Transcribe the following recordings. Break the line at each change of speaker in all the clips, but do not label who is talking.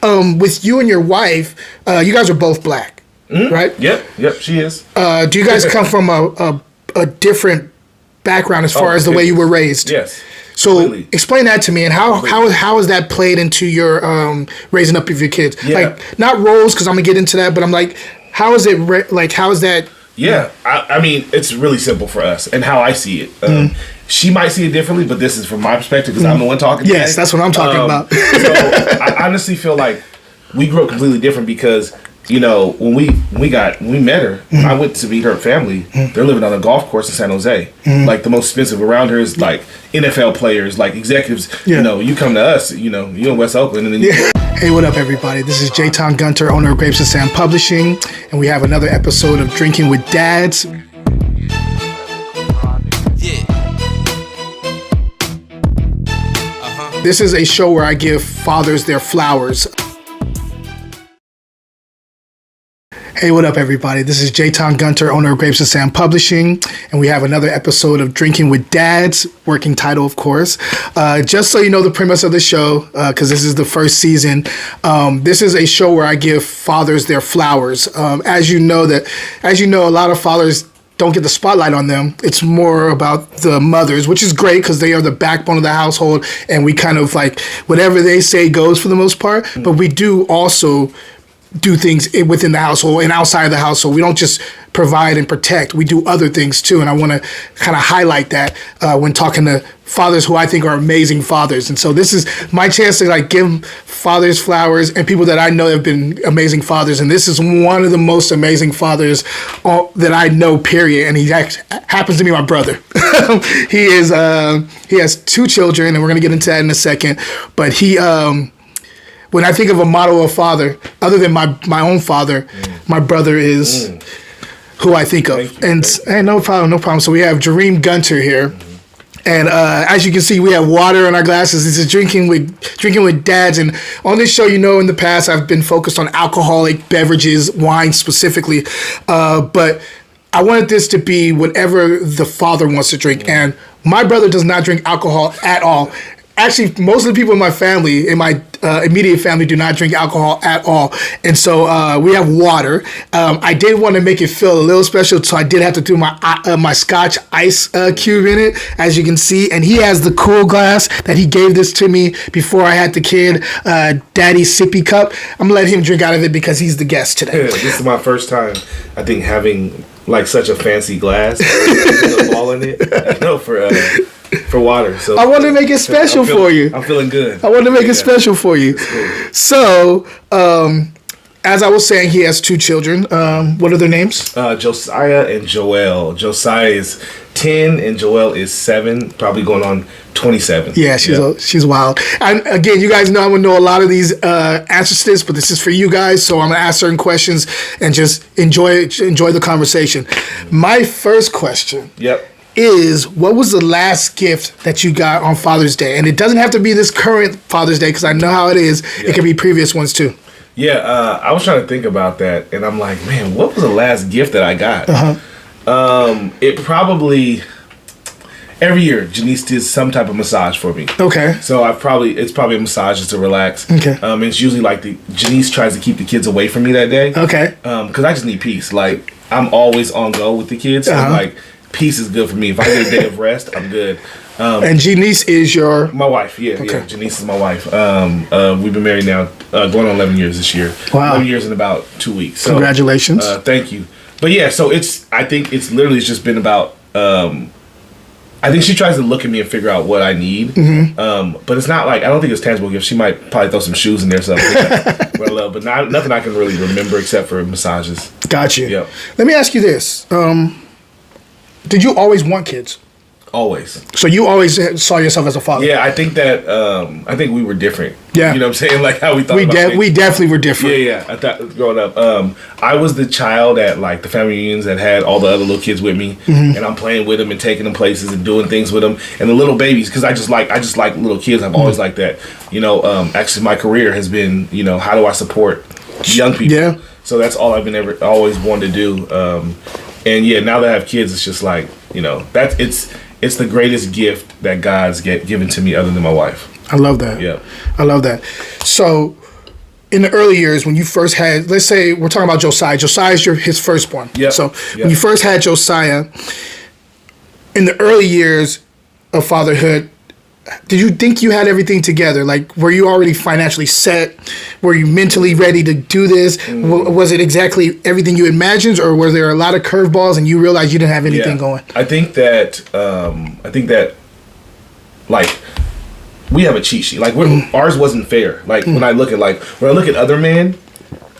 With you and your wife, you guys are both black, right?
Yep, she is.
Do you guys come from a different background as far as the way you were raised?
Yes.
So
completely.
Explain that to me, and how has that played into your raising up of your kids?
Yeah.
Like, not roles, because I'm gonna get into that, but I'm like, how is it? How is that?
Yeah, I mean, it's really simple for us, and how I see it. She might see it differently, but this is from my perspective because I'm the one talking.
Yes,
today.
that's what I'm talking about.
So I honestly feel like we grew up completely different because, you know, when we met her, when I went to meet her family, they're living on a golf course in San Jose. Like, the most expensive around her is like NFL players, like executives.
Yeah.
You know, you come to us, you know, you in West Oakland, and then you
Hey, what up, everybody? This is Drinkin Gunter, owner of Grapes and Sand Publishing, and we have another episode of Drinking with Dads. This is a show where I give fathers their flowers. Hey, what up, everybody? This is Drinkin Gunter, owner of Grapes and Sand Publishing, and we have another episode of Drinking with Dads, working title, of course. Just so you know the premise of the show, because this is the first season, this is a show where I give fathers their flowers. As you know, a lot of fathers don't get the spotlight on them. It's more about the mothers, which is great because they are the backbone of the household, and we kind of like whatever they say goes for the most part. But we do also do things within the household and outside of the household. We don't just provide and protect. We do other things too, and I want to kind of highlight that when talking to fathers who I think are amazing fathers. And so this is my chance to like give fathers flowers and people that I know have been amazing fathers. And this is one of the most amazing fathers that I know, period. And he happens to be my brother. He has 2 children, and we're gonna get into that in a second. But he when I think of a model of father, other than my own father, my brother is who I think of. And no problem. So we have Jareem Gunter here. And as you can see, we have water in our glasses. This is Drinking with Dads. And on this show, you know, in the past, I've been focused on alcoholic beverages, wine specifically. But I wanted this to be whatever the father wants to drink. And my brother does not drink alcohol at all. Actually, most of the people in my family, in my immediate family, do not drink alcohol at all. And so we have water. I did want to make it feel a little special, so I did have to do my Scotch ice cube in it, as you can see. And he has the cool glass that he gave this to me before I had the kid, Daddy's sippy cup. I'm going to let him drink out of it because he's the guest today.
Yeah, this is my first time, I think, having like such a fancy glass with a ball in it. You know, for water. So
I want to make it special for you.
I'm feeling good.
I want to make it special for you. Cool. So, as I was saying, he has 2 children. What are their names?
Josiah and Joel. Josiah is 10 and Joel is 7, probably going on 27.
Yeah, she's wild. And again, you guys know I'm going to know a lot of these answers to this, but this is for you guys, so I'm going to ask certain questions and just enjoy the conversation. My first question.
Yep.
Is what was the last gift that you got on Father's Day? And it doesn't have to be this current Father's Day because I know how it is. Yeah. It can be previous ones too.
Yeah, I was trying to think about that, and I'm like, man, what was the last gift that I got? It probably every year Janice does some type of massage for me.
Okay.
So it's probably a massage just to relax.
Okay.
It's usually like Janice tries to keep the kids away from me that day.
Okay.
Because I just need peace. Like, I'm always on go with the kids. So like, peace is good for me. If I get a day of rest, I'm good.
And Janice is my
wife. Yeah, okay. Yeah. Janice is my wife. We've been married now, going on 11 years this year.
Wow.
11 years in about 2 weeks. So,
congratulations.
Thank you. But yeah, so I think it's literally just been about. I think she tries to look at me and figure out what I need. But it's not like, I don't think it's tangible gifts. She might probably throw some shoes in there or something. But nothing I can really remember except for massages.
Got you.
Yep.
Let me ask you this. Did you always want kids?
Always.
So you always saw yourself as a father?
Yeah, I think we were different.
Yeah.
You know what I'm saying? Like how we thought about things.
We definitely were different.
Yeah. I thought growing up, I was the child at like the family reunions that had all the other little kids with me, and I'm playing with them and taking them places and doing things with them, and the little babies, because I just like little kids. I've always liked that. You know, actually my career has been, you know, how do I support young people? Yeah. So that's all I've been always wanted to do. And yeah, now that I have kids, it's just like, you know, it's the greatest gift that God's given to me other than my wife.
I love that.
Yeah.
I love that. So in the early years when you first had, let's say we're talking about Josiah. Josiah's his firstborn.
Yeah.
So when you first had Josiah, in the early years of fatherhood, did you think you had everything together? Like, were you already financially set? Were you mentally ready to do this? Was it exactly everything you imagined, or were there a lot of curveballs and you realized you didn't have anything going?
I think that like we have a cheat sheet. Like ours wasn't fair. Like when I look at other men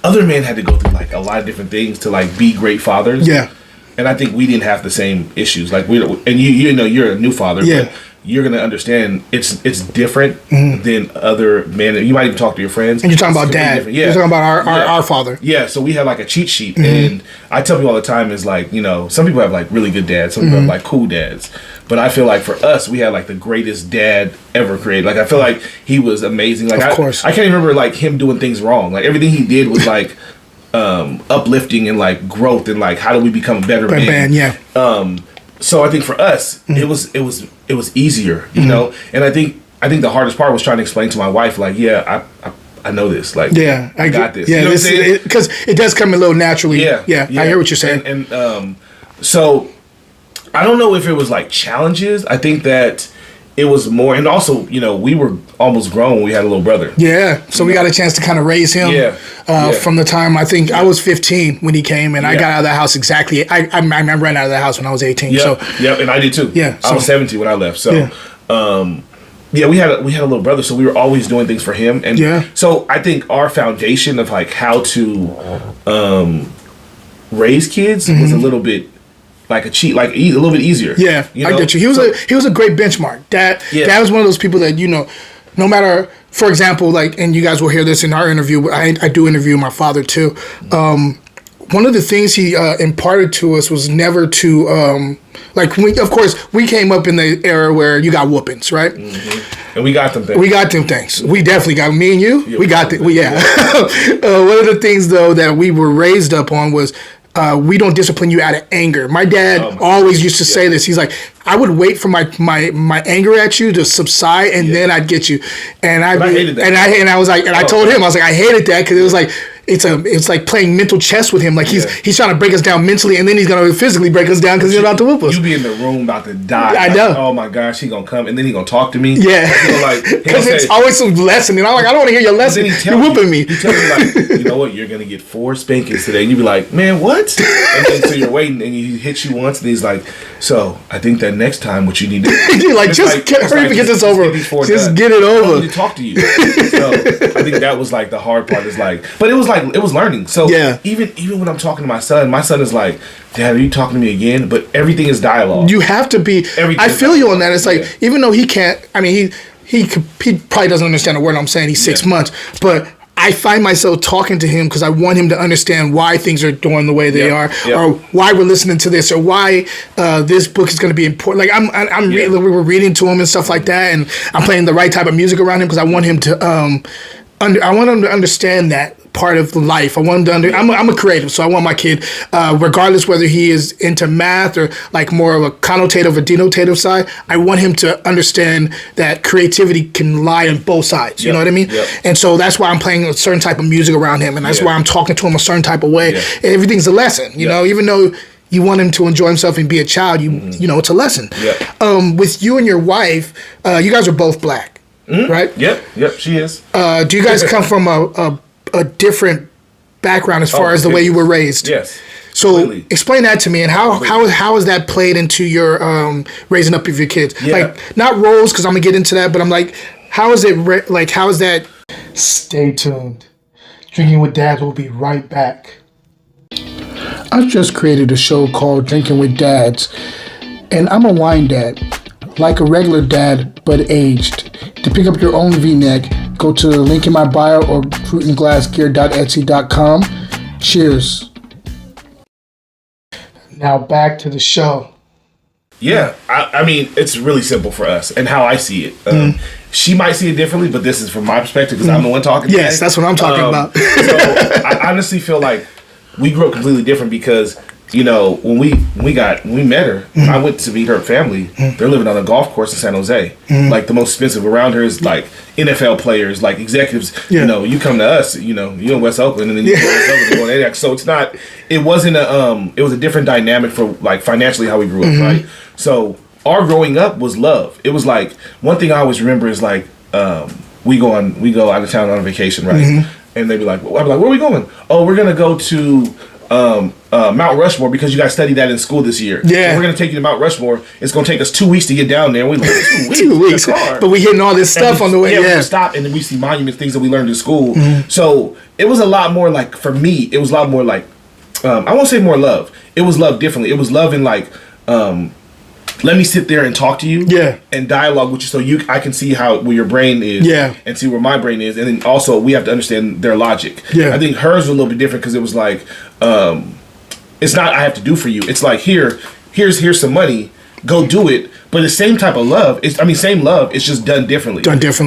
had to go through like a lot of different things to like be great fathers.
Yeah.
And I think we didn't have the same issues. Like you know you're a new father.
Yeah.
But you're gonna understand it's different than other men. You might even talk to your friends.
And you're talking about dad. Yeah. You're talking about our father.
Yeah. So we had like a cheat sheet, and I tell people all the time is like, you know, some people have like really good dads, some people have like cool dads, but I feel like for us we had like the greatest dad ever created. Like I feel like he was amazing. Like
of course.
I can't even remember like him doing things wrong. Like everything he did was like uplifting and like growth and like how do we become a better man.
Yeah.
So I think for us, it was easier, you know. And I think the hardest part was trying to explain to my wife, like, I know this, like, I got this.
Yeah,
you know
because it does come a little naturally.
Yeah,
I hear what you're saying.
And so I don't know if it was like challenges. I think that it was more, and also, you know, we were almost grown when we had a little brother.
Yeah, so we got a chance to kind of raise him. From the time I think I was 15 when he came, and I got out of the house exactly. I remember running out of the house when I was 18.
Yeah,
so
and I did too.
Yeah,
I was 17 when I left. So, we had a little brother, so we were always doing things for him, and so I think our foundation of like how to raise kids was a little bit. Like a cheat, like a little bit easier.
Yeah,
you know?
I get you. He was a great benchmark. Dad was one of those people that, you know, no matter, for example, like, and you guys will hear this in our interview. I do interview my father too. One of the things he imparted to us was never to of course we came up in the era where you got whoopings, right?
And we got them things.
We definitely got me and you. We got one of the things though that we were raised up on was. We don't discipline you out of anger. My dad always used to say this. He's like, I would wait for my anger at you to subside, and then I'd get you. And I hated that. And I was like, and I told him, I was like, I hated that because it was like. It's like playing mental chess with him. Like he's trying to break us down mentally, and then he's gonna physically break us down because he's about to whoop us.
You be in the room about to die.
I know.
Oh my gosh, he gonna come, and then he gonna talk to me.
Yeah, because it's always some lesson, and I'm like, I don't want to hear your lesson. You're whooping me.
He tell me like, you know what? You're gonna get 4 spankings today, and you be like, man, what? And then so you're waiting, and he hits you once, and he's like, so I think that next time what you need to
you're like, hurry up and get this over. Just get it over.
I need to talk to you. So I think that was like the hard part. Is like, but it was learning. So even when I'm talking to my son is like, Dad, are you talking to me again? But everything is dialogue.
You have to be. I feel you on that. It's like even though he can't. I mean, he probably doesn't understand a word I'm saying. He's 6 months, but I find myself talking to him because I want him to understand why things are going the way they are, or why we're listening to this, or why this book is going to be important. Like we were reading to him and stuff like that, and I'm playing the right type of music around him because I want him to I want him to understand that part of life. I want him to I'm a creative, so I want my kid, regardless whether he is into math or like more of a connotative or denotative side, I want him to understand that creativity can lie on both sides. You know what I mean? And so that's why I'm playing a certain type of music around him, and that's why I'm talking to him a certain type of way. And everything's a lesson, you know, even though you want him to enjoy himself and be a child, you know, it's a lesson. With you and your wife, you guys are both black, right?
Yep, she is.
Do you guys come from a different background as far as the way you were raised?
Yes.
So
completely. Explain
that to me, and how has that played into your raising up of your kids? Like not roles, because I'm gonna get into that, but I'm like, how is it? How is that? Stay tuned. Drinking with Dads will be right back. I've just created a show called Drinking with Dads, and I'm a wine dad, like a regular dad but aged. To pick up your own V-neck, go to the link in my bio or fruitandglassgear.etsy.com. Cheers. Now back to the show.
Yeah, I mean, it's really simple for us and how I see it. She might see it differently, but this is from my perspective because I'm the one talking.
Yes, that's what I'm talking about.
So I honestly feel like we grew up completely different because you know, when we met her, I went to meet her family. They're living on a golf course in San Jose. Like the most expensive around her is like NFL players, like executives. You know, you come to us, you know, you in West Oakland, and then you go to West Oakland, go to ADAC. So it's not. It wasn't a. It was a different dynamic for like financially how we grew up, right? So our growing up was love. It was like one thing I always remember is like we go out of town on a vacation, right? And they'd be like, where are we going? Oh, we're gonna go to Mount Rushmore because you guys studied that in school this year. Yeah, so we're gonna take you to Mount Rushmore. It's gonna take us 2 weeks to get down there. We like 2 weeks, but we hitting all this stuff on the way. Yeah, we stop and then we see monuments, things that we learned in school. So it was a lot more like, for me, it was a lot more like I won't say more love. It was love differently. It was love in like let me sit there and talk to you, and dialogue with you, so I can see where your brain is, and see where my brain is, and then also we have to understand their logic. I think hers was a little bit different because it was like, it's not I have to do for you. It's like here's some money, go do it. But the same type of love. Same love. It's just done differently.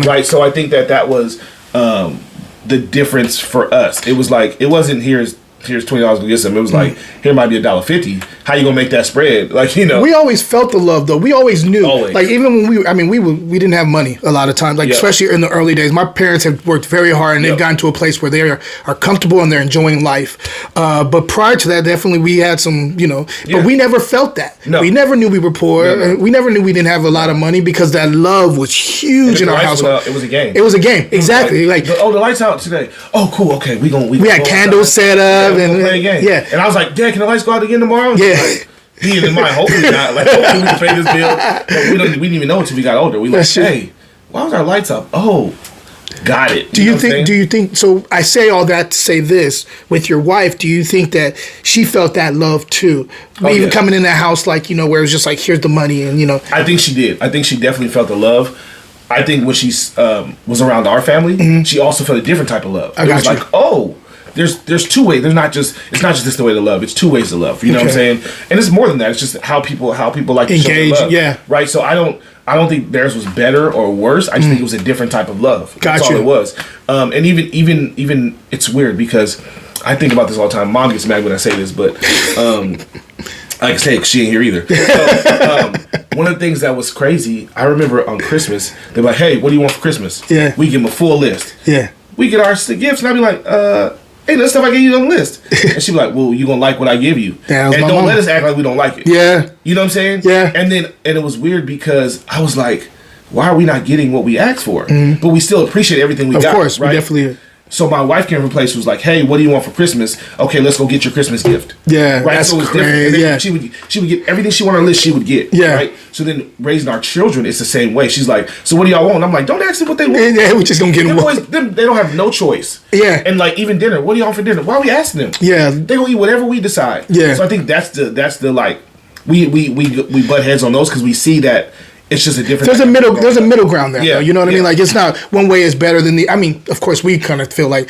Right. So I think that was the difference for us. It was like it wasn't here's $20 to get some. It was like, here might be $1.50. How you gonna make that spread? Like, you know, we always felt the love though. We always knew. Always. Like even when we didn't have money a lot of times. Like especially in the early days, my parents have worked very hard and they've gotten to a place where they are comfortable and they're enjoying life. But prior to that, definitely we had some, you know. But we never felt that. No. We never knew we were poor. Never. We never knew we didn't have a lot of money because that love was huge in our household. It was a game. It was a game. Exactly. Like the lights out today. Oh, cool. Okay, we had candles set up and play a game. Yeah. And I was like, Dad, can the lights go out again tomorrow? Yeah. Like, he in mind, hopefully not. Like, hopefully we can pay this bill. But we didn't even know until we got older. We like, hey, why was our lights up? Oh, got it. Do you think? So I say all that to say this with your wife. Do you think that she felt that love too? Even coming in that house, like, you know, where it was just like, here's the money, and you know. I think she did. I think she definitely felt the love. I think when she was around our family, she also felt a different type of love. It was like, oh. There's two ways. It's not just this the way to love. It's two ways to love. You know what I'm saying? And it's more than that. It's just how people like to engage. Show their love, right? So I don't think theirs was better or worse. I just think it was a different type of love. That's all it was. And even it's weird because I think about this all the time. Mom gets mad when I say this, but I can say it 'cause she ain't here either. So, one of the things that was crazy, I remember on Christmas, they're like, "Hey, what do you want for Christmas?" Yeah, we give them a full list. Yeah, we get our gifts, and I'd be like, hey, that's stuff I gave you on the list. And she'd be like, well, you gonna like what I give you. And don't let us act like we don't like it. Yeah. You know what I'm saying? Yeah. And it was weird because I was like, why are we not getting what we asked for? But we still appreciate everything we got. Of course, right? We definitely. So my wife came from a place who was like, hey, what do you want for Christmas? Okay, let's go get your Christmas gift. Yeah, right. That's so it was different. Yeah. She would get everything she wanted on her list. She would get. Yeah. Right. So then raising our children, it's the same way. She's like, so what do y'all want? And I'm like, don't ask them what they want. Yeah, we just gonna get them. Boys, they don't have no choice. Yeah. And like even dinner, what do y'all want for dinner? Why are we asking them? Yeah. They gonna eat whatever we decide. Yeah. So I think that's the like we butt heads on those because we see that. It's just a different. There's a middle ground there. Yeah, though, you know what I mean? Like it's not one way is better than the. I mean, of course, we kind of feel like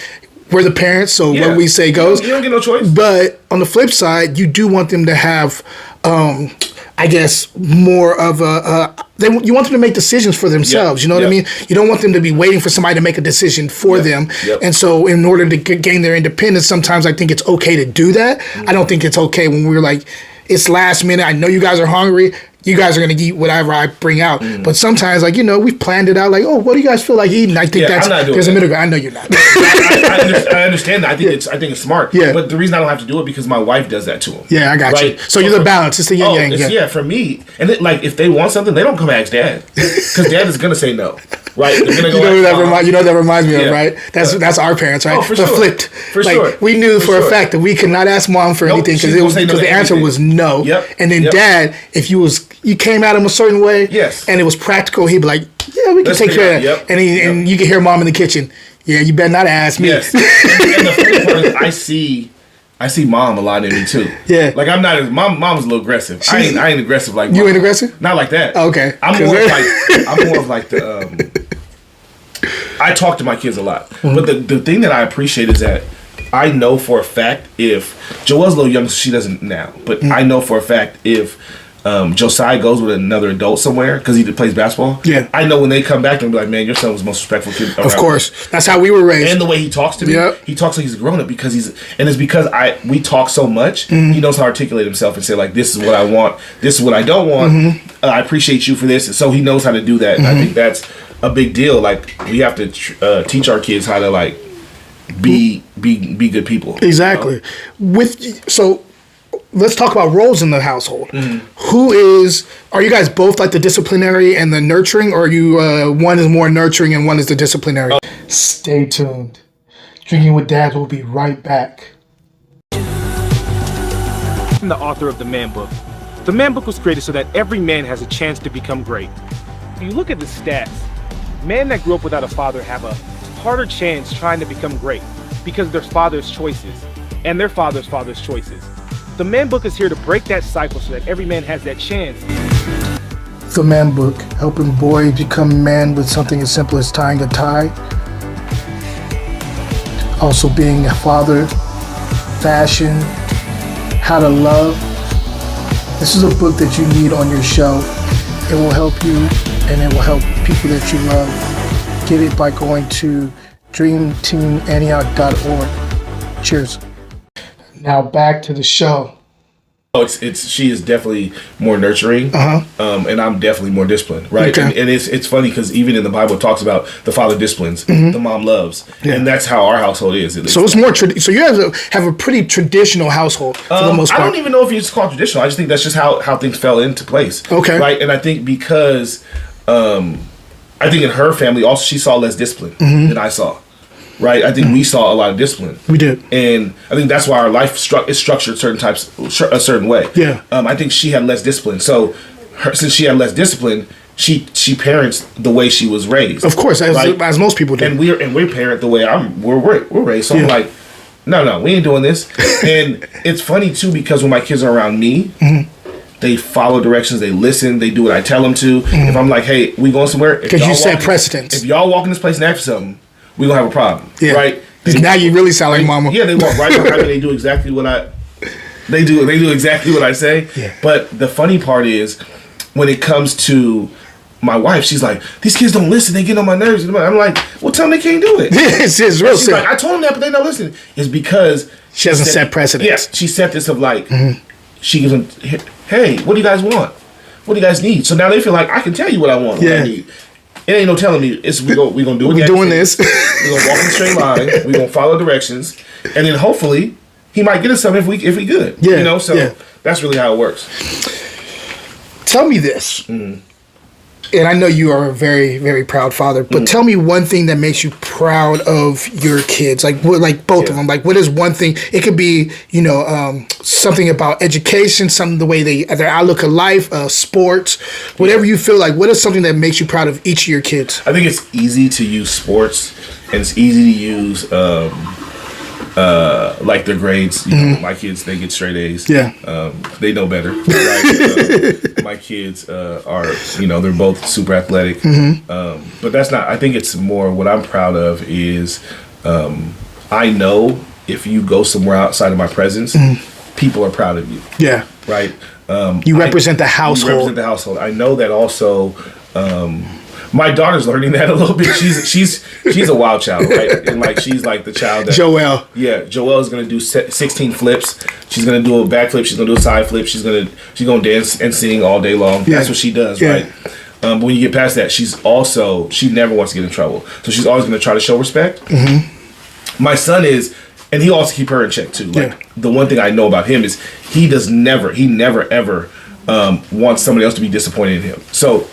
we're the parents, so what we say goes. You don't get no choice. But on the flip side, you do want them to have, I guess, more of a. You want them to make decisions for themselves. You know what I mean? You don't want them to be waiting for somebody to make a decision for them. And so, in order to gain their independence, sometimes I think it's okay to do that. I don't think it's okay when we're like, it's last minute. I know you guys are hungry. You guys are going to eat whatever I bring out. But sometimes, like, you know, we've planned it out like, oh, what do you guys feel like eating? I think there's a middle ground. I know you're not. I understand that. I think it's smart. Yeah. But the reason I don't have to do it because my wife does that to them. Yeah, I got you. So you're the balance. It's the yin yang. Yeah, for me. And like, if they want something, they don't come ask Dad. Because Dad is going to say no. Right? They're gonna go you know that reminds me of, right? That's our parents, right? Oh, for sure. Flipped. For like, sure. We knew for a fact that we could not ask Mom for anything because the answer was no. Yep. And then Dad, if you came at him a certain way, and it was practical, he'd be like, "Yeah, we can take care of that." And you can hear Mom in the kitchen. Yeah, you better not ask me. Yes. and the funny part is, I see Mom a lot in me too. Yeah, like I'm not. Mom's a little aggressive. I ain't aggressive like Mom. You ain't aggressive? Not like that. Oh, okay. I'm more of like the. I talk to my kids a lot, but the thing that I appreciate is that I know for a fact if Joelle's a little young, so she doesn't now, but I know for a fact if Josiah goes with another adult somewhere because he plays basketball.
Yeah.
I know when they come back, they'll be like, man, your son was the most respectful kid around.
Of course. That's how we were raised.
And the way he talks to me, he talks like he's a grown up because it's because we talk so much. He knows how to articulate himself and say like, this is what I want, this is what I don't want. I appreciate you for this, and so he knows how to do that. And I think that's a big deal. Like we have to teach our kids how to like be good people.
Exactly. So let's talk about roles in the household. Are you guys both like the disciplinary and the nurturing, or are you one is more nurturing and one is the disciplinary? Stay tuned. Drinking with Dads will be right back.
I'm the author of the Man Book. The Man Book was created so that every man has a chance to become great. If you look at the stats, men that grew up without a father have a harder chance trying to become great because of their father's choices and their father's choices. The Man Book is here to break that cycle so that every man has that chance.
The Man Book, helping boys become men with something as simple as tying a tie. Also being a father, fashion, how to love. This is a book that you need on your shelf. It will help you and it will help people that you love. Get it by going to dreamteamantioch.org. Cheers. Now back to the show.
She is definitely more nurturing, and I'm definitely more disciplined, right?
Okay.
And it's funny because even in the Bible it talks about the father disciplines, the mom loves, and that's how our household is.
So it's more so you have a pretty traditional household for the most part.
I don't even know if it's called traditional. I just think that's just how things fell into place.
Okay,
right? And I think because I think in her family also she saw less discipline than I saw. Right, I think we saw a lot of discipline.
We did,
and I think that's why our life is structured a certain way.
Yeah,
I think she had less discipline. So, since she had less discipline, she parents the way she was raised.
Of course, as most people do.
And we parent the way we're raised. So I'm like, no, we ain't doing this. And it's funny too because when my kids are around me. They follow directions. They listen. They do what I tell them to. If I'm like, "Hey, we going somewhere?"
Because you set precedents.
If y'all walk in this place and ask for something, we're gonna have a problem, right?
Now you really sound like mama.
Yeah, they walk right behind me. They do exactly what they do exactly what I say.
Yeah.
But the funny part is when it comes to my wife, she's like, these kids don't listen. They get on my nerves. I'm like, well, tell them they can't do it.
It's real simple.
Like, I told them that, but they not listening. It's because
she hasn't set precedents.
Yes, she set this of like, she gives them, hey, what do you guys want? What do you guys need? So now they feel like I can tell you what I want. What I need. It ain't no telling me. We gonna do it.
We're doing this.
We're gonna walk in a straight line. We're gonna follow directions, and then hopefully he might get us something if we good.
Yeah,
So that's really how it works.
Tell me this, and I know you are a very, very proud father, but tell me one thing that makes you proud of your kids, like both of them. Like, what is one thing? It could be, something about education, something the way their outlook of life, sports, whatever you feel like. What is something that makes you proud of each of your kids?
I think it's easy to use sports, and it's easy to use like their grades. My kids, they get straight A's.
Yeah.
They know better. Right? My kids are, they're both super athletic. But that's not, I think it's more what I'm proud of is I know if you go somewhere outside of my presence, people are proud of you. Yeah. Right?
You represent the household.
You represent the household. I know that also. My daughter's learning that a little bit. She's a wild child, right? And like she's like the child that
Joelle.
Yeah, Joelle is gonna do 16 flips. She's gonna do a backflip. She's gonna do a side flip. She's gonna dance and sing all day long. Yeah. That's what she does, right? But when you get past that, she never wants to get in trouble. So she's always gonna try to show respect. My son is, and he also keep her in check too. Like the one thing I know about him is he never ever wants somebody else to be disappointed in him. So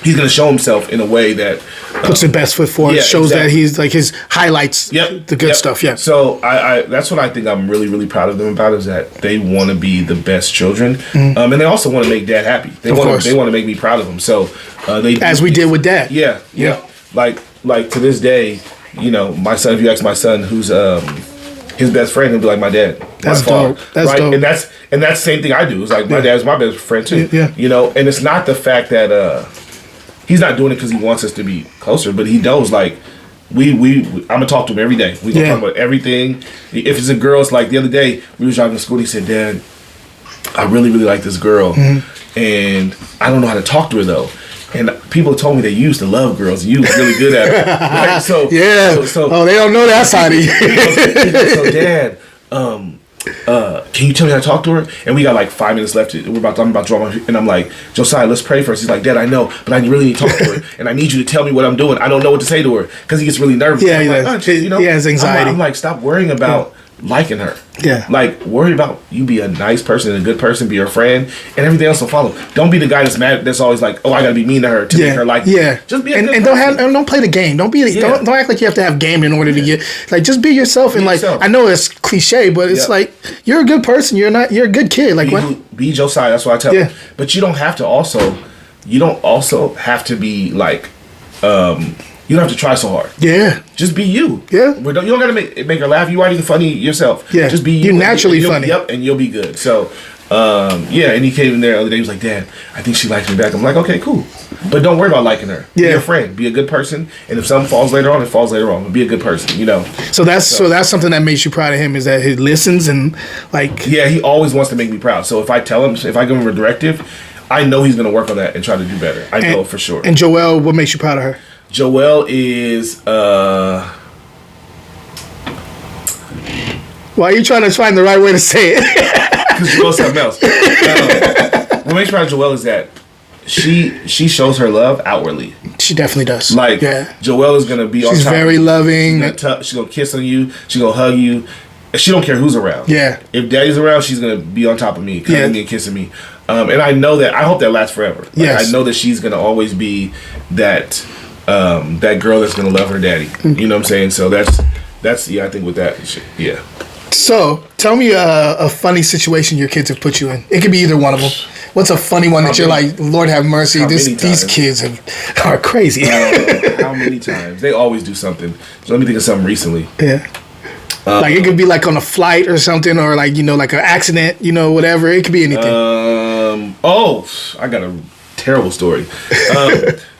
he's going to show himself in a way that
puts the best foot forward. Shows that he's like his highlights, the good stuff. Yeah.
So I that's what I think I'm really, really proud of them about is that they want to be the best children, and they also want to make Dad happy. They want to make me proud of them. So they
we did with Dad.
Yeah. Like to this day, my son. If you ask my son who's his best friend, he'll be like my dad.
That's dope. That's dope.
And that's the same thing I do. It's like my dad's my best friend too.
Yeah.
And it's not the fact that he's not doing it because he wants us to be closer, but he knows like I'm gonna talk to him every day. We gonna talk about everything. If it's a girl, it's like the other day we were driving to school. And he said, "Dad, I really, really like this girl, and I don't know how to talk to her though. And people told me that you used to love girls. You was really good at it. Right? So
yeah. So they don't know that side of you.
So Dad, can you tell me how to talk to her? And we got like 5 minutes left. I'm about to draw my, and I'm like, Josiah, let's pray first. He's like, Dad, I know, but I really need to talk to her, and I need you to tell me what I'm doing. I don't know what to say to her because he gets really nervous.
Yeah,
he
has anxiety.
I'm like, stop worrying about liking her.
Yeah.
Like, worry about you be a nice person and a good person, be her friend, and everything else will follow. Don't be the guy that's mad, that's always like, oh, I gotta be mean to her to make her like me.
Yeah.
Just be a
and
good
and don't play the game. Don't act like you have to have game in order to get, like, just be yourself. And like, I know it's cliche, but it's like, you're a good person. You're a good kid. Like,
be Josiah. That's what I tell him. But you don't have to have to be like, you don't have to try so hard.
Yeah.
Just be you.
Yeah.
You don't gotta make her laugh. You already funny yourself.
Yeah.
Just be you.
You're naturally funny.
Yep, and you'll be good. So, and he came in there the other day. He was like, Dad, I think she likes me back. I'm like, okay, cool. But don't worry about liking her.
Yeah.
Be a friend. Be a good person. And if something falls later on, it falls later on. But be a good person, you know.
So that's something that makes you proud of him, is that he listens and like.
Yeah, he always wants to make me proud. So if I tell him, if I give him a directive, I know he's gonna work on that and try to do better. I know for sure.
And Joelle, what makes you proud of her?
Joelle is
why are you trying to find the right way to say it?
Because Joelle's something else. What makes me proud of Joelle is that she shows her love outwardly.
She definitely does.
Like, Joelle is gonna be on top.
She's very loving.
She's gonna kiss on you. She's gonna hug you. She don't care who's around.
Yeah.
If Daddy's around, she's gonna be on top of me, cuddling me and kissing me. And I know that. I hope that lasts forever. Like,
yes.
I know that she's gonna always be that girl that's gonna love her daddy. You know what I'm saying? So that's I think with that, yeah.
So tell me a funny situation your kids have put you in. It could be either one of them. What's a funny one that you're like, Lord have mercy, these kids are crazy.
How many times? They always do something. So let me think of something recently.
Yeah. Like it could be like on a flight or something, or like, like an accident, whatever. It could be anything.
I got a terrible story.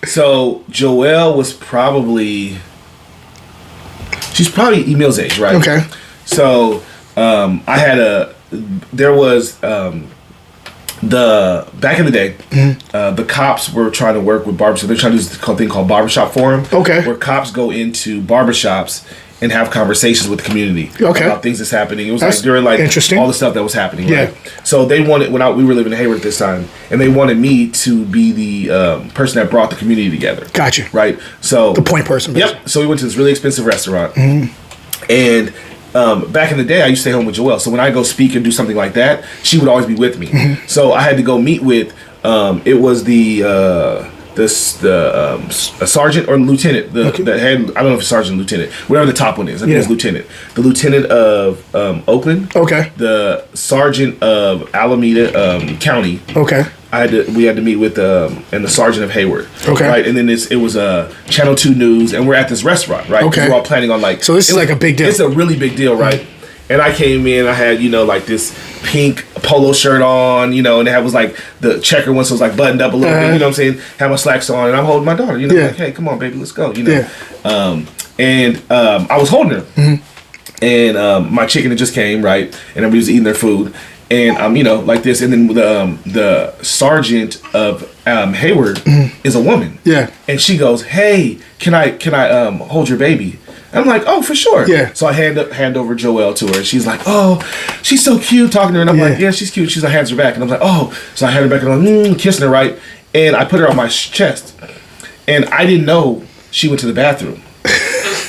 So Joelle was she's probably Emil's age, right?
Okay.
So there was back in the day, the cops were trying to work with barbershops. They're trying to do this thing called Barbershop Forum.
Okay.
Where cops go into barbershops and have conversations with the community about things that's happening. It was during all the stuff that was happening.
Yeah.
Right? So they wanted, we were living in Hayward at this time, and they wanted me to be the person that brought the community together.
Gotcha.
Right. So
the point person. Basically.
Yep. So we went to this really expensive restaurant, and back in the day, I used to stay home with Joelle. So when I go speak and do something like that, she would always be with me. So I had to go meet with. It was a sergeant or lieutenant. The head. I don't know if it's sergeant or lieutenant. Whatever the top one is. I think it's lieutenant. The lieutenant of Oakland. Okay. The sergeant of Alameda County. Okay. We had to meet with and the sergeant of Hayward. Okay. Right, and then it was Channel 2 News, and we're at this restaurant, right? Okay. We're all planning on
So this is like a big deal.
It's a really big deal, right? And I came in, I had, like this pink polo shirt on, and it was like the checker one, so it was like buttoned up a little bit, you know what I'm saying? Had my slacks on, and I'm holding my daughter, like, hey, come on, baby, let's go, I was holding her. And my chicken had just came, right? And everybody was eating their food. And like this, and then the sergeant of Hayward is a woman. Yeah. And she goes, hey, can I hold your baby? I'm like, oh, for sure. Yeah. So I hand over Joelle to her. And she's like, oh, she's so cute, talking to her. And I'm like, yeah, she's cute. She's like, hands her back. And I'm like, oh. So I hand her back and I'm kissing her, right? And I put her on my chest. And I didn't know she went to the bathroom.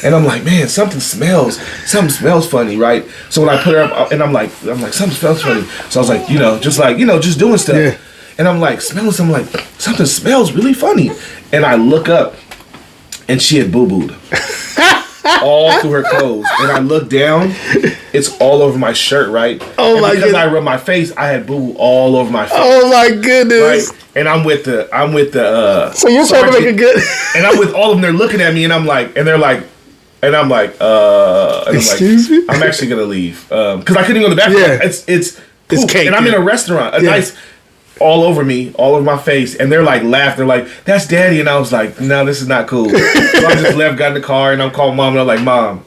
And I'm like, man, something smells funny, right? So when I put her up, and I'm like, something smells funny. So I was like, just doing stuff. Yeah. And I'm like, smelling something, like, something smells really funny. And I look up, and she had boo-booed. All through her clothes. And I look down, it's all over my shirt, right? Oh, my goodness. Because I rubbed my face, I had boo-boo all over my face.
Oh, my goodness.
Right? And I'm with the
so you're trying to make it good.
And I'm with all of them, they're looking at me, and I'm like, excuse me? I'm actually gonna leave because I couldn't go to the bathroom. Yeah. It's cake, and I'm in a restaurant, nice, all over me, all over my face, and they're like laughing. They're like, "That's Daddy," and I was like, "No, this is not cool." So I just left, got in the car, and I'm calling Mom, and I'm like, "Mom,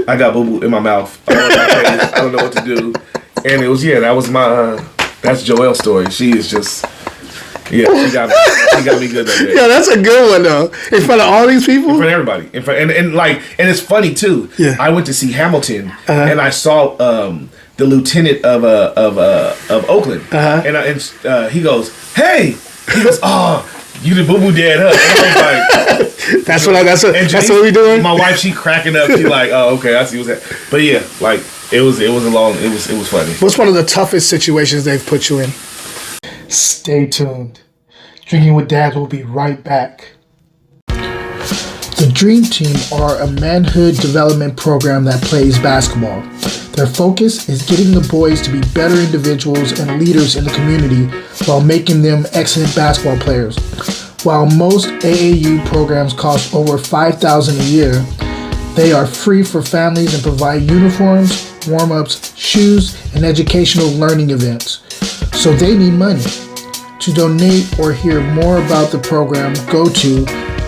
I got boo boo in my mouth. I don't know what to do." And it was that was my that's Joelle's story. She is just Yeah, she got me good that day.
Yeah, that's a good one though. In front of all these people,
in front of everybody, and it's funny too.
Yeah.
I went to see Hamilton, and I saw the lieutenant of Oakland, and he goes, "Hey," he goes, "Oh, you the boo boo dad, huh?" And I was like,
that's what we doing.
My wife, she cracking up. She like, "Oh, okay, I see what's that." But yeah, like it was funny.
What's one of the toughest situations they've put you in? Stay tuned. Drinking with Dads will be right back. The Dream Team are a manhood development program that plays basketball. Their focus is getting the boys to be better individuals and leaders in the community while making them excellent basketball players. While most AAU programs cost over $5,000 a year, they are free for families and provide uniforms, warm-ups, shoes, and educational learning events. So they need money. To donate or hear more about the program, go to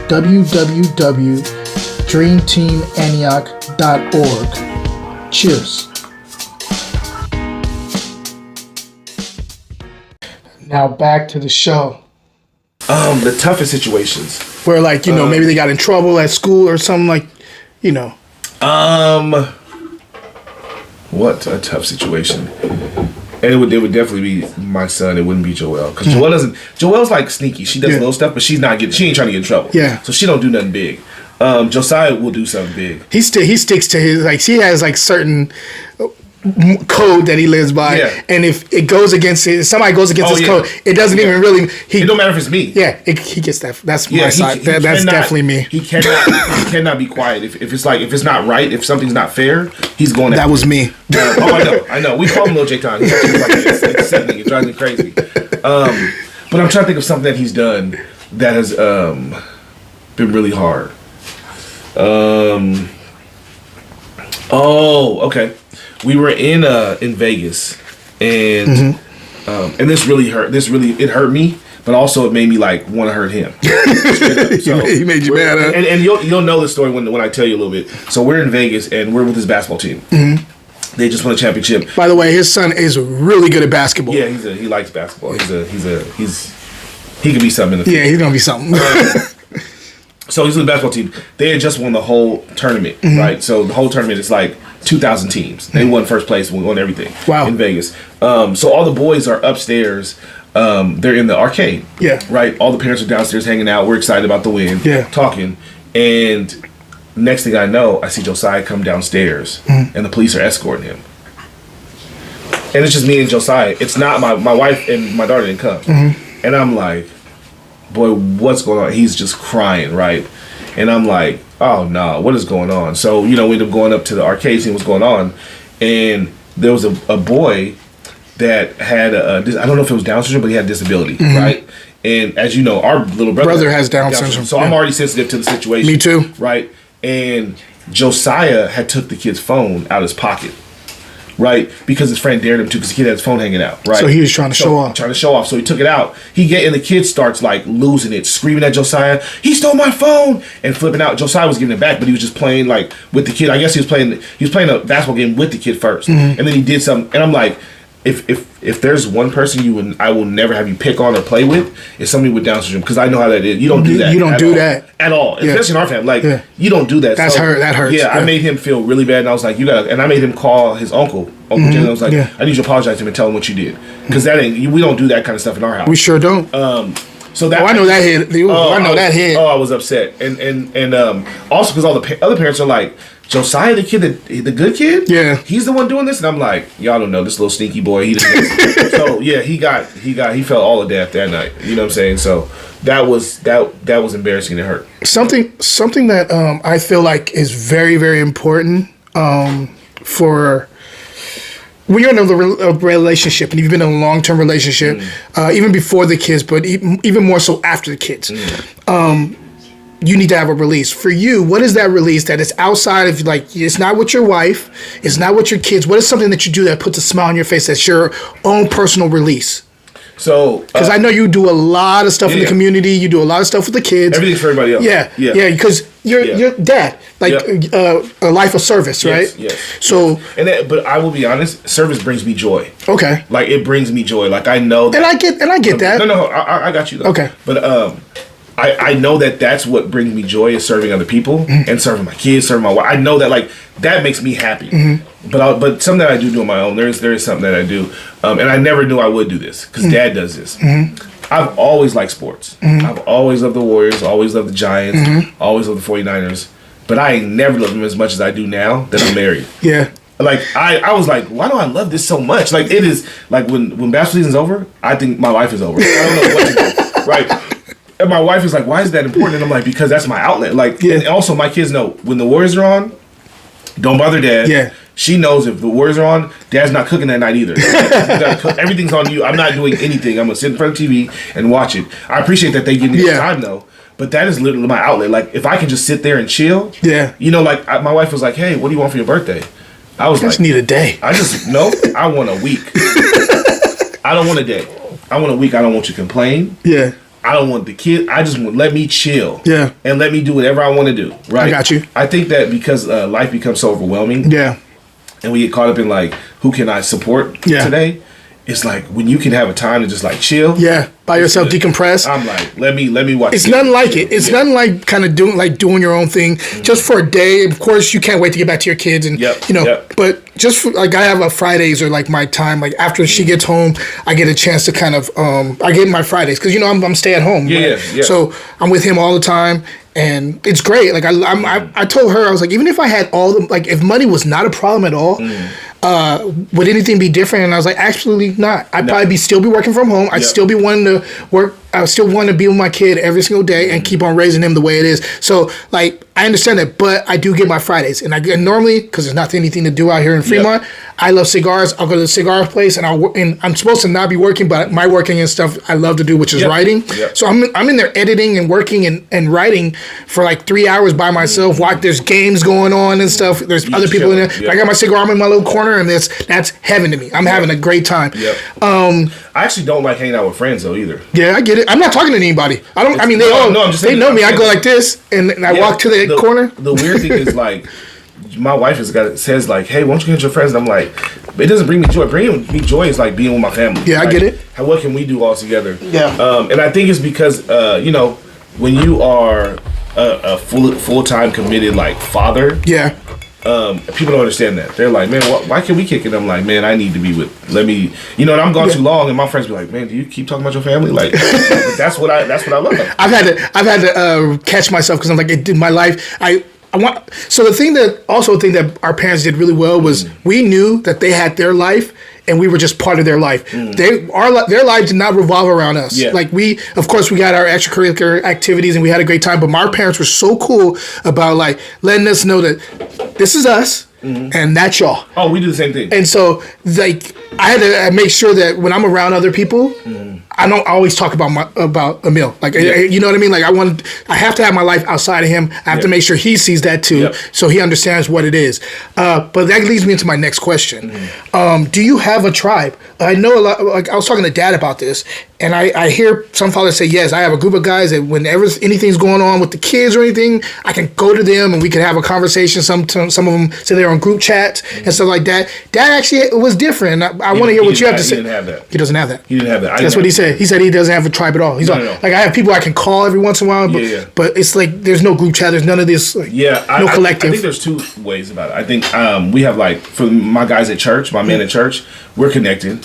www.dreamteamantioch.org. Cheers. Now back to the show.
The toughest situations.
Where maybe they got in trouble at school or something
What a tough situation. And it would definitely be my son. It wouldn't be Joelle, because Joelle's like sneaky. She does little stuff, but she ain't trying to get in trouble.
Yeah.
So she don't do nothing big. Josiah will do something big.
He sticks to his, he has certain code that he lives by, and if it goes against it, if somebody goes against his code, it doesn't even really.
It don't matter if it's me.
Yeah, he gets that. That's my side. That's definitely me.
He cannot be quiet. If it's not right, if something's not fair, he's going.
That was me.
I know. We call him Lil J Ton. It's sickening. It drives me crazy. But I'm trying to think of something that he's done that has been really hard. Okay. We were in Vegas, and and this really hurt. It hurt me, but also it made me want to hurt him. So
he made you mad, huh?
And you'll know the story when I tell you a little bit. So we're in Vegas, and we're with his basketball team. Mm-hmm. They just won a championship.
By the way, his son is really good at basketball.
Yeah, he likes basketball. He could be something in the future.
Yeah, he's gonna be something.
So he's with the basketball team. They had just won the whole tournament, right? So the whole tournament is 2,000 teams. They won first place. We won everything.
Wow.
In Vegas. So all the boys are upstairs. They're in the arcade.
Yeah.
Right? All the parents are downstairs hanging out. We're excited about the win.
Yeah.
Talking. And next thing I know, I see Josiah come downstairs. And the police are escorting him. And it's just me and Josiah. It's not my wife and my daughter didn't come. And I'm like, boy, what's going on? He's just crying, right? And I'm like, oh no, what is going on? So, we end up going up to the arcade, seeing what's going on. And there was a boy that had I don't know if it was Down syndrome, but he had a disability, right? And as you know, our little brother
has Down syndrome.
So I'm already sensitive to the situation.
Me too.
Right? And Josiah had took the kid's phone out of his pocket. Right, because his friend dared him to, because the kid had his phone hanging out. Right,
so he was trying to show off.
So he took it out. And the kid starts losing it, screaming at Josiah. He stole my phone and flipping out. Josiah was giving it back, but he was just playing with the kid. I guess he was playing a basketball game with the kid first, and then he did something. And I'm like, if there's one person I will never have you pick on or play with, is somebody with Down syndrome, because I know how that is. You don't do that.
You don't do that
at all, especially in our family. You don't do that.
That hurts.
Yeah, I made him feel really bad, and I was like, and I made him call his uncle Jim. I was like, I need you to apologize to him and tell him what you did, because we don't do that kind of stuff in our house.
We sure don't.
So that
I know that hit. I know that hit.
Oh, I was upset, and also because all the other parents are like, Josiah, the kid, the good kid, he's the one doing this, and I'm like, y'all don't know this little stinky boy. He didn't. So yeah, he felt all of death that night. You know what I'm saying? So that was embarrassing. It hurt. Something
that I feel like is very, very important for when you're in a relationship, and you've been in a long-term relationship, even before the kids, but even more so after the kids. You need to have a release. For you, what is that release that is outside of, it's not with your wife, it's not with your kids? What is something that you do that puts a smile on your face that's your own personal release?
So,
because I know you do a lot of stuff in the community, you do a lot of stuff with the kids.
Everything's for everybody else.
Yeah, because your dad, like a life of service, right?
Yes.
So,
but I will be honest, service brings me joy.
Okay.
Like it brings me joy. Like I know that,
and I get that.
No, I got you though.
Okay.
But I know that that's what brings me joy is serving other people and serving my kids, serving my wife. I know that like that makes me happy. But something that I do on my own. There is something that I do, and I never knew I would do this because Dad does this. I've always liked sports. I've always loved the Warriors, always loved the Giants, always loved the 49ers. But I ain't never loved them as much as I do now that I'm married.
Yeah.
Like I was like, why do I love this so much? Like it is like when basketball season's over, I think my life is over. I don't know what to do. Right. And my wife is like, why is that important? And I'm like, because that's my outlet. Like, and also my kids know when the Warriors are on, don't bother Dad.
Yeah.
She knows if the Warriors are on, Dad's not cooking that night either. Everything's on you. I'm not doing anything. I'm gonna sit in front of TV and watch it. I appreciate that they give me time though, but that is literally my outlet. Like, if I can just sit there and chill. Yeah. You know, like my wife was like, "Hey, what do you want for your birthday?" I was
just need a day.
I want a week. I don't want a day. I want a week. I don't want you to complain. Yeah. I don't want the kid. I just want let me chill. Yeah. And let me do whatever I want to do. Right. I got you. I think that because life becomes so overwhelming. Yeah. And we get caught up in like, who can I support today? It's like when you can have a time to just like chill. Yeah. By yourself, decompress. I'm like, let me watch. It's nothing like it. It's nothing like kind of doing your own thing just for a day. Of course, you can't wait to get back to your kids and but just for, like I have a Fridays or like my time. Like after she gets home, I get a chance to kind of I get my Fridays because I'm stay at home. Yeah. So I'm with him all the time. And it's great. Like I told her, I was like, even if I had all the like, if money was not a problem at all, would anything be different? And I was like, absolutely not. I'd probably still be working from home. I'd still be wanting to work. I still want to be with my kid every single day and keep on raising him the way it is. So like, I understand that, but I do get my Fridays, and normally because there's not anything to do out here in Fremont. I love cigars. I'll go to the cigar place, and I'm supposed to not be working, but my working and stuff I love to do, which is writing. So I'm in there editing and working and writing for like 3 hours by myself. Like there's games going on and stuff. There's other people in there. I got my cigar. I'm in my little corner, and that's heaven to me. I'm having a great time. I actually don't like hanging out with friends though either. Yeah, I get it. I'm not talking to anybody. I don't. I mean, they know me. I go like this, and I walk to the corner. The weird thing is like, my wife says like, "Hey, why don't you get your friends?" And I'm like, it doesn't bring me joy. Bringing me joy is like being with my family. Yeah, like, I get it. What can we do all together? Yeah. And I think it's because when you are a full-time committed like father. Yeah. People don't understand that. They're like, man, why can't we kick it? I'm like, man, I need to be and I'm gone too long, and my friends be like, man, do you keep talking about your family? Like, that's what I love. I've had to catch myself because I'm like, my life. So the thing that our parents did really well was we knew that they had their life and we were just part of their life. Their lives did not revolve around us. Yeah. Like of course we got our extracurricular activities and we had a great time, but our parents were so cool about like letting us know that this is us and that's y'all. Oh, we do the same thing. And so like I had to make sure that when I'm around other people, I don't always talk about Emil. Like, you know what I mean? Like I have to have my life outside of him. I have to make sure he sees that too, so he understands what it is. But that leads me into my next question. Do you have a tribe? I know a lot. Like I was talking to Dad about this, and I hear some fathers say, yes, I have a group of guys that whenever anything's going on with the kids or anything, I can go to them and we can have a conversation. Some of them say they're on group chats and stuff like that. Dad actually was different. I want to hear what you have to say. He didn't have that. He doesn't have that. He didn't have that. That's what he said. He said he doesn't have a tribe at all. He's like, I have people I can call every once in a while, but it's like there's no group chat. There's none of this. Like, no collective. I think there's two ways about it. I think we have like for my guys at church, my men at church, we're connected.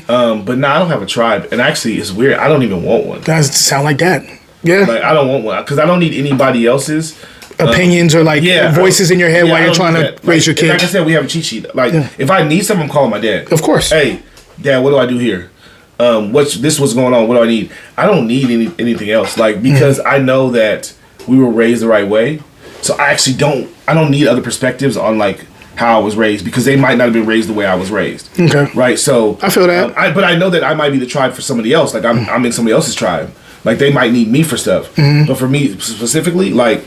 But no, I don't have a tribe, and actually, it's weird. I don't even want one. Does sound like that? Yeah. Like I don't want one because I don't need anybody else's opinions or like voices in your head while you're trying to raise your kid. Like I said, we have a cheat sheet. Like if I need something, I'm calling my dad. Of course. Hey, Dad, what do I do here? What's going on? What do I need? I don't need anything else. Like because I know that we were raised the right way, so I actually don't need other perspectives on like how I was raised because they might not have been raised the way I was raised. Okay. Right. So I feel that. But I know that I might be the tribe for somebody else. Like I'm in somebody else's tribe. Like they might need me for stuff. But for me specifically, like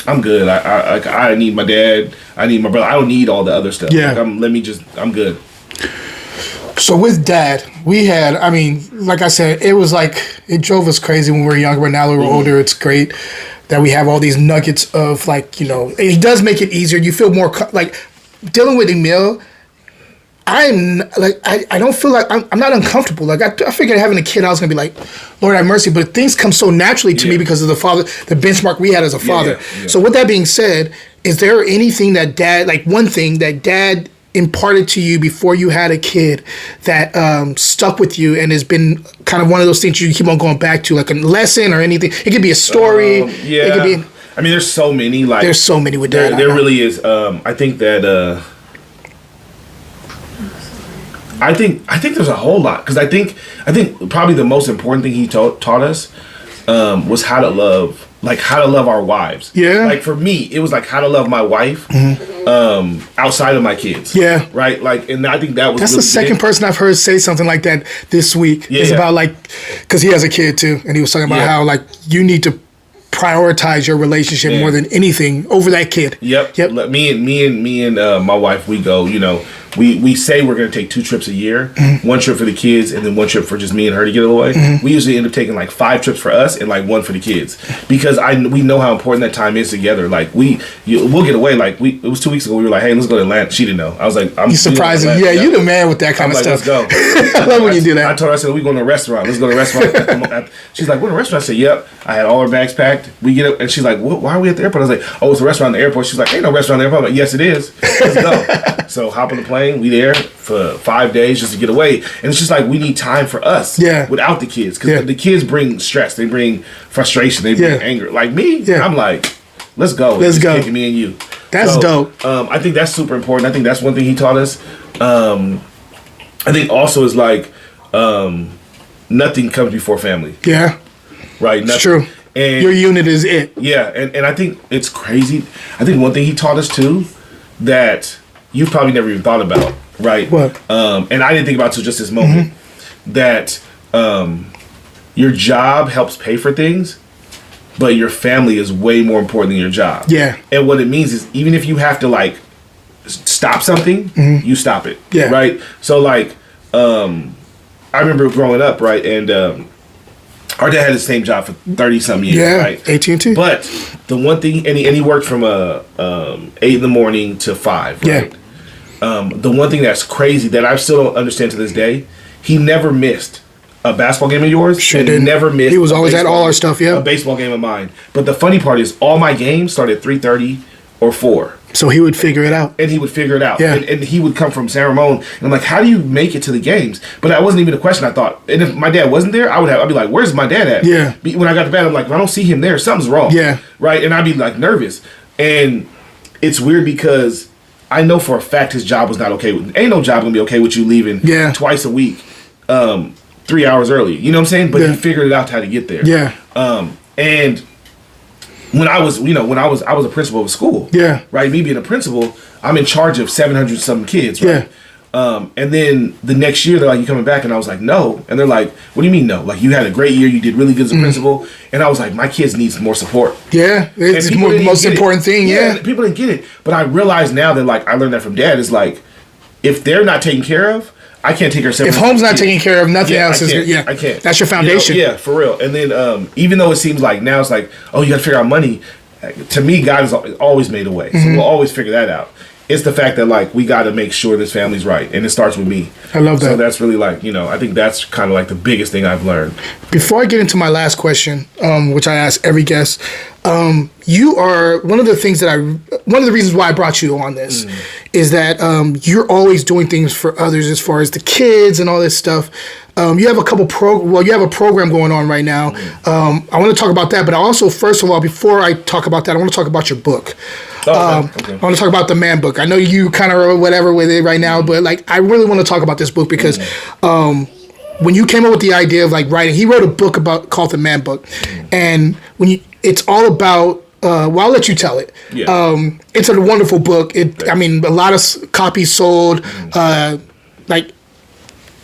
I'm good. I need my dad. I need my brother. I don't need all the other stuff. Yeah. Like, I'm good. So with Dad, we had, like I said, it was like, it drove us crazy when we were younger, but now that we're older, it's great.
that we have all these nuggets of like, you know, and he does make it easier. You feel more like dealing with Emil. I'm like, I don't feel like I'm not uncomfortable. Like I figured having a kid, I was gonna be like, Lord have mercy. But things come so naturally to me because of the benchmark we had as a father. Yeah. So with that being said, is there anything that dad, like one thing that dad imparted to you before you had a kid that stuck with you and has been kind of one of those things you keep on going back to, like a lesson or anything? It could be a story.
Yeah. It could be. I mean, there's so many. Like
there's so many with dad.
There really is. I think that. I think there's a whole lot, because I think probably the most important thing he taught us was how to love our wives. Yeah. Like for me, it was like how to love my wife outside of my kids. Yeah. Right. Like, and I think that's really the second person I've heard say something like that this week. Yeah. It's about like, because he has a kid too, and he was talking about how like you need to prioritize your relationship more than anything over that kid. Yep. Me and my wife, we go, you know, we say we're going to take 2 trips a year, one trip for the kids and then one trip for just me and her to get away. We usually end up taking like 5 trips for us and like 1 for the kids, because we know how important that time is together. Like we'll get away. Like it was 2 weeks ago. We were like, hey, let's go to Atlanta. She didn't know. I was like, you surprising. Yeah, you the man with that kind of stuff. Let's go. I love when you do that. I told her, I said, we going to a restaurant. Let's go to a restaurant. She's like, what a restaurant? I said, yep. I had all her bags packed. We get up and she's like, why are we at the airport? I was like, oh, it's a restaurant at the airport. She's like, ain't no restaurant at the airport. I'm like, yes, it is. Let's go. So hop on the plane. We there for 5 days just to get away. And it's just like, we need time for us without the kids. Because the kids bring stress. They bring frustration. They bring anger. Like me, I'm like, let's go. Let's go. Me and you. That's dope. I think that's super important. I think that's one thing he taught us. I think also is like, nothing comes before family. Yeah. Right? Nothing. It's true. And your unit is it. Yeah. And I think it's crazy. I think one thing he taught us too that you've probably never even thought about, right? What? And I didn't think about it till just this moment, that your job helps pay for things, but your family is way more important than your job. Yeah. And what it means is, even if you have to like stop something, you stop it. Yeah. Right? So like, I remember growing up, right, and our dad had the same job for 30-something years, right? AT&T. But the one thing, and he worked from 8 in the morning to 5, right? The one thing that's crazy that I still don't understand to this day, he never missed a basketball game of yours. Sure did. Never missed. He was always at all our stuff, a baseball game of mine. But the funny part is, all my games started at 3:30 or 4. So he would figure it out. And he would figure it out. Yeah. And he would come from San Ramon. And I'm like, how do you make it to the games? But that wasn't even a question, I thought. And if my dad wasn't there, I'd be like, where's my dad at? Yeah. When I got to bed, I'm like, if I don't see him there, something's wrong. Yeah. Right? And I'd be like nervous. And it's weird because I know for a fact his job was not okay with. Ain't no job gonna be okay with you leaving twice a week, 3 hours early. You know what I'm saying? But he figured it out how to get there. Yeah. And when I was a principal of a school. Yeah. Right. Me being a principal, I'm in charge of 700 something kids. Right. Yeah. And then the next year they're like, you coming back? And I was like, no. And they're like, what do you mean no? Like, you had a great year, you did really good as a principal. And I was like, my kids need more support. Yeah, it's the most important thing. Yeah, people didn't get it. But I realize now that, like, I learned that from dad, is like, if they're not taken care of, I can't take care of. If home's not taken care of, nothing else is. I can't. That's your foundation. You know, for real. And then even though it seems like now it's like, oh, you got to figure out money. To me, God has always made a way. So we'll always figure that out. It's the fact that, like, we got to make sure this family's right, and it starts with me. I love that. So that's really, like, you know, I think that's kind of like the biggest thing I've learned. Before I get into my last question, which I ask every guest, you are one of the reasons why I brought you on this is that you're always doing things for others as far as the kids and all this stuff. You have a you have a program going on right now. I want to talk about that, but also, first of all, before I talk about that, I want to talk about your book. Okay. I want to talk about the Man Book. I know you kind of wrote whatever with it right now, but like, I really want to talk about this book because when you came up with the idea of like writing, he wrote a book called the Man Book, and it's all about. Well, I'll let you tell it. Yeah. It's a wonderful book. I mean, a lot of copies sold. Like,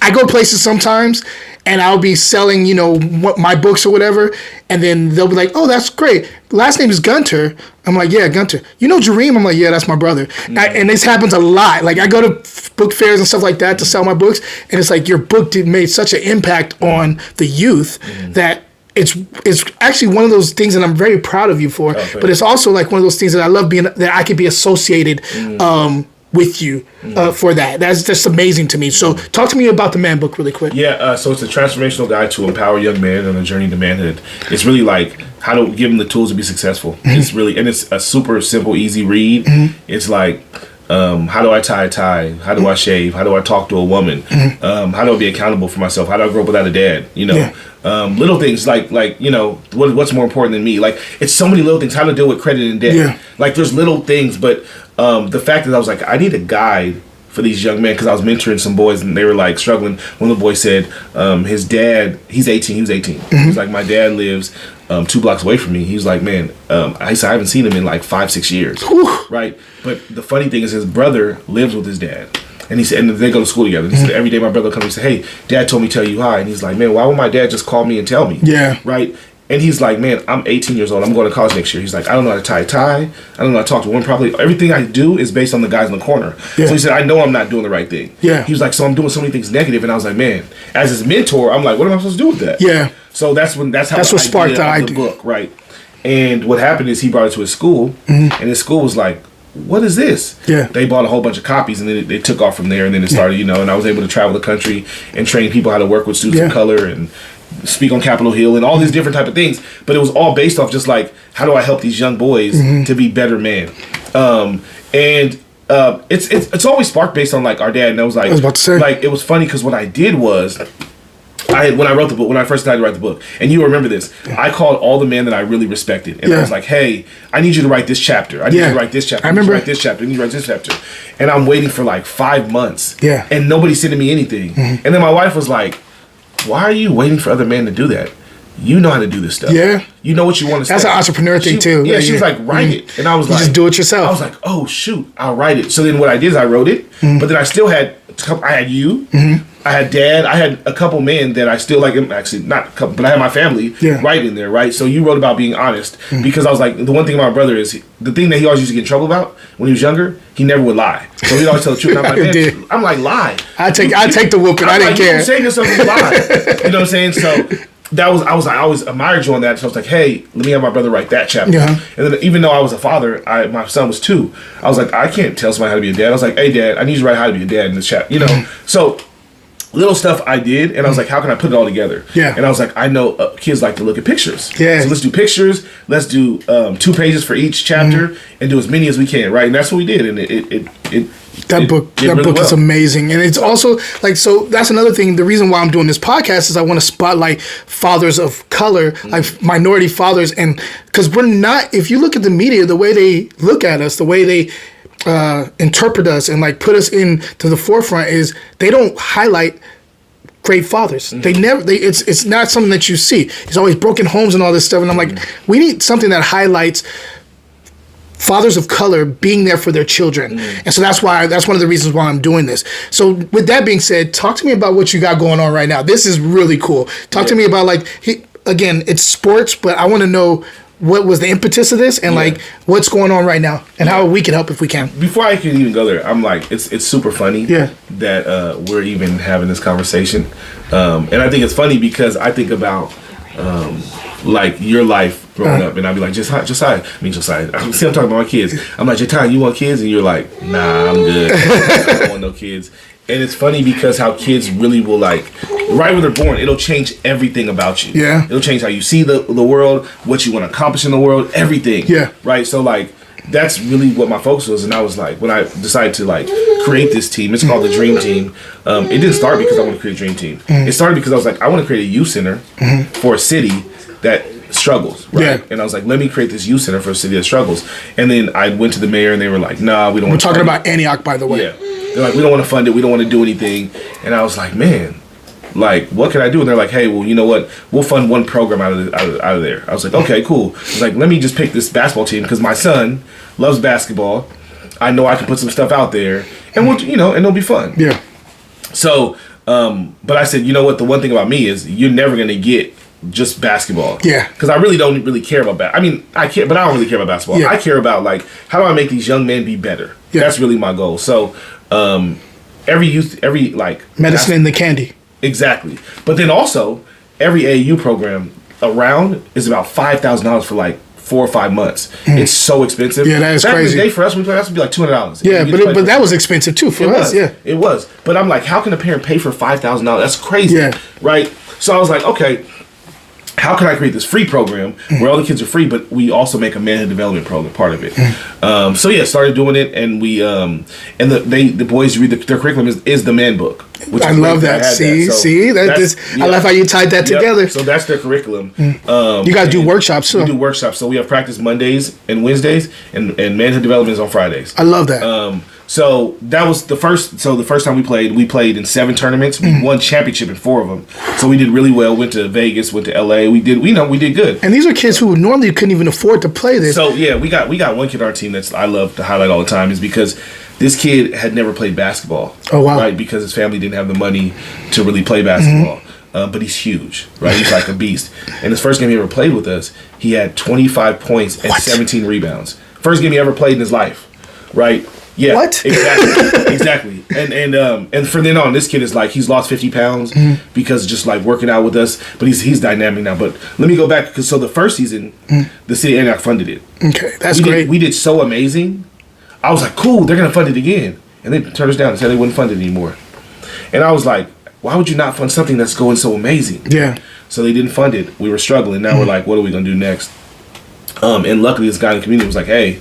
I go places sometimes, and I'll be selling, you know, my books or whatever, and then they'll be like, "Oh, that's great. Last name is Gunter." I'm like, "Yeah, Gunter. You know Jareem?" I'm like, "Yeah, that's my brother." And this happens a lot. Like, I go to book fairs and stuff like that to sell my books, and it's like, your book made such an impact on the youth that
it's actually one of those things that I'm very proud of you for. But it's also like one of those things that I love being that I could be associated with you for that. That's just amazing to me. So talk to me about the Man Book really quick.
Yeah, so it's a transformational guide to empower young men on a journey to manhood. It's really like how to give them the tools to be successful. It's really, and it's a super simple, easy read. It's like, how do I tie a tie? How do I shave? How do I talk to a woman? How do I be accountable for myself? How do I grow up without a dad? You know, little things like you know, what's more important than me? Like, it's so many little things. How to deal with credit and debt.
Yeah.
Like, there's little things, but the fact that I was like, I need a guide for these young men, because I was mentoring some boys and they were like struggling. One of the boys said his dad, he's 18, he was 18. He's like, my dad lives 2 blocks away from me. He was like, man, I haven't seen him in like 5-6 years. Right? But the funny thing is his brother lives with his dad. And he said, and they go to school together. And he said, every day my brother comes and say, hey, dad told me to tell you hi. And he's like, man, why would my dad just call me and tell me?
Yeah.
Right? And he's like, man, I'm 18 years old. I'm going to college next year. He's like, I don't know how to tie a tie. I don't know how to talk to a woman properly. Everything I do is based on the guys in the corner.
Yeah.
So he said, I know I'm not doing the right thing.
Yeah.
He was like, so I'm doing so many things negative. And I was like, man, as his mentor, I'm like, what am I supposed to do with that?
Yeah.
So that's what
sparked the idea.
Book, right? And what happened is he brought it to his school, and his school was like, what is this?
Yeah. They
bought a whole bunch of copies, and then they took off from there, and then it started, you know, and I was able to travel the country and train people how to work with students of color and speak on Capitol Hill and all these different type of things. But it was all based off just like, how do I help these young boys to be better men? It's always sparked based on like our dad. And I was
about to say,
like, it was funny because what I did was, when I wrote the book, when I first decided to write the book, and you remember this, I called all the men that I really respected, and I was like, "Hey, I need you to write this chapter. I need you to write this chapter. I remember. I need you to write this chapter. I need you to write this chapter." And I'm waiting for like 5 months, and nobody's sending me anything. And then my wife was like, "Why are you waiting for other men to do that? You know how to do this stuff.
Yeah,
you know what you want to say."
That's an entrepreneur thing too.
Yeah, she was like, "Write it," and I was like,
"Just do it yourself."
I was like, "Oh shoot, I'll write it." So then what I did is I wrote it, but then I still had you. I had dad. I had a couple men that I still like. Actually, not a couple, but I had my family right in there, right? So you wrote about being honest because I was like, the one thing about my brother is the thing that he always used to get in trouble about when he was younger. He never would lie. So he'd always tell the truth. And I'm like, man, I'm like, lie.
I take the whooping. I didn't care.
You say yourself you lie. You know what I'm saying? So I always admired you on that. So I was like, hey, let me have my brother write that chapter. And then even though I was a father, my son was 2. I was like, I can't tell somebody how to be a dad. I was like, hey, dad, I need you to write how to be a dad in this chapter. You know, so little stuff I did, and I was like, how can I put it all together? And I was like, I know kids like to look at pictures. So let's do pictures. Let's do 2 pages for each chapter and do as many as we can, right? And that's what we did, and
that book is amazing. And it's also like, so that's another thing. The reason why I'm doing this podcast is I want to spotlight fathers of color, like minority fathers. And because we're not, if you look at the media, the way they look at us, the way they interpret us and like put us into the forefront is they don't highlight great fathers. They never, it's not something that you see. It's always broken homes and all this stuff. And I'm like, we need something that highlights fathers of color being there for their children. And so that's one of the reasons why I'm doing this. So with that being said, talk to me about what you got going on right now. This is really cool. Talk to me about like, again, it's sports, but I want to know what was the impetus of this and like what's going on right now and how we can help if we can.
Before I can even go there, I'm like, it's super funny that we're even having this conversation. And I think it's funny because I think about like your life growing up, and I'd be like, Josiah. I'm talking about my kids. I'm like, Josiah, you want kids? And you're like, nah, I'm good. I don't want no kids. And it's funny because how kids really will like, right when they're born, it'll change everything about you. It'll change how you see the world, what you want to accomplish in the world, everything. Right? So like, that's really what my focus was. And I was like, when I decided to like create this team, it's called the Dream Team. It didn't start because I want to create a dream team. It started because I was like, I want to create a youth center for a city that struggles, right? And I was like, let me create this youth center for a city that struggles. And then I went to the mayor and they were like, nah, we don't want to. We're talking
about Antioch, by the way.
They're like, we don't want to fund it. We don't want to do anything. And I was like, man, like, what can I do? And they're like, hey, well, you know what? We'll fund one program out of there. I was like, okay, cool. I was like, let me just pick this basketball team because my son loves basketball. I know I can put some stuff out there, and we'll, you know, and it'll be fun. So, but I said, you know what? The one thing about me is you're never gonna get just basketball. Because I really don't really care about I mean, I care, but I don't really care about basketball. I care about like, how do I make these young men be better? That's really my goal. So, every like
medicine in the candy.
Exactly. But then also every AAU program, around is about $5,000 for like 4 or 5 months. It's so expensive.
Yeah, that is
Back
crazy.
in the day for us, when we played, that would be like $200.
Yeah, but that was expensive too for us. Yeah,
it was. But I'm like, how can a parent pay for $5,000? That's crazy.
Yeah.
Right. So I was like, okay, how can I create this free program where all the kids are free, but we also make a manhood development program part of it? So yeah, started doing it, and we and the boys read their curriculum is the man book. Which
I love that. I love how you tied that together.
So that's their curriculum.
You guys do workshops too.
We do workshops. So we have practice Mondays and Wednesdays, and manhood development is on Fridays.
I love that.
So that was the first. So the first time we played in 7 tournaments. We won championship in 4 of them. So we did really well. Went to Vegas. Went to LA. We did good.
And these are kids who normally couldn't even afford to play this.
So yeah, we got one kid on our team that's I love to highlight all the time, is because this kid had never played basketball.
Oh wow!
Right, because his family didn't have the money to really play basketball. But he's huge, right? He's like a beast. And his first game he ever played with us, he had 25 points and 17 rebounds. First game he ever played in his life, right? Yeah.
What?
Exactly. And from then on, this kid is like, he's lost 50 pounds because just like working out with us. But he's dynamic now. But let me go back, because so the first season, the city of Antioch funded it.
Okay, that's great.
We did so amazing. I was like, cool, they're gonna fund it again. And they turned us down and said they wouldn't fund it anymore. And I was like, why would you not fund something that's going so amazing?
Yeah.
So they didn't fund it. We were struggling. Now we're like, what are we gonna do next? And luckily this guy in the community was like, hey,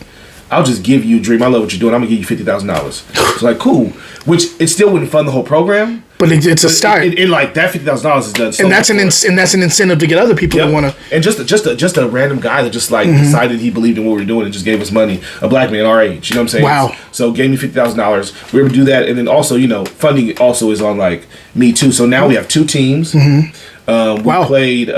I'll just give you, Dream, I love what you're doing, I'm gonna give you $50,000. It's like, cool. Which it still wouldn't fund the whole program.
But it's a start.
And like that $50,000 is done. So
and that's an incentive to get other people to want to.
And just a random guy that just like decided he believed in what we were doing and just gave us money. A black man our age, you know what I'm saying?
Wow.
So gave me $50,000. We were able to do that, and then also funding also is on like me too. So now we have 2 teams. We played.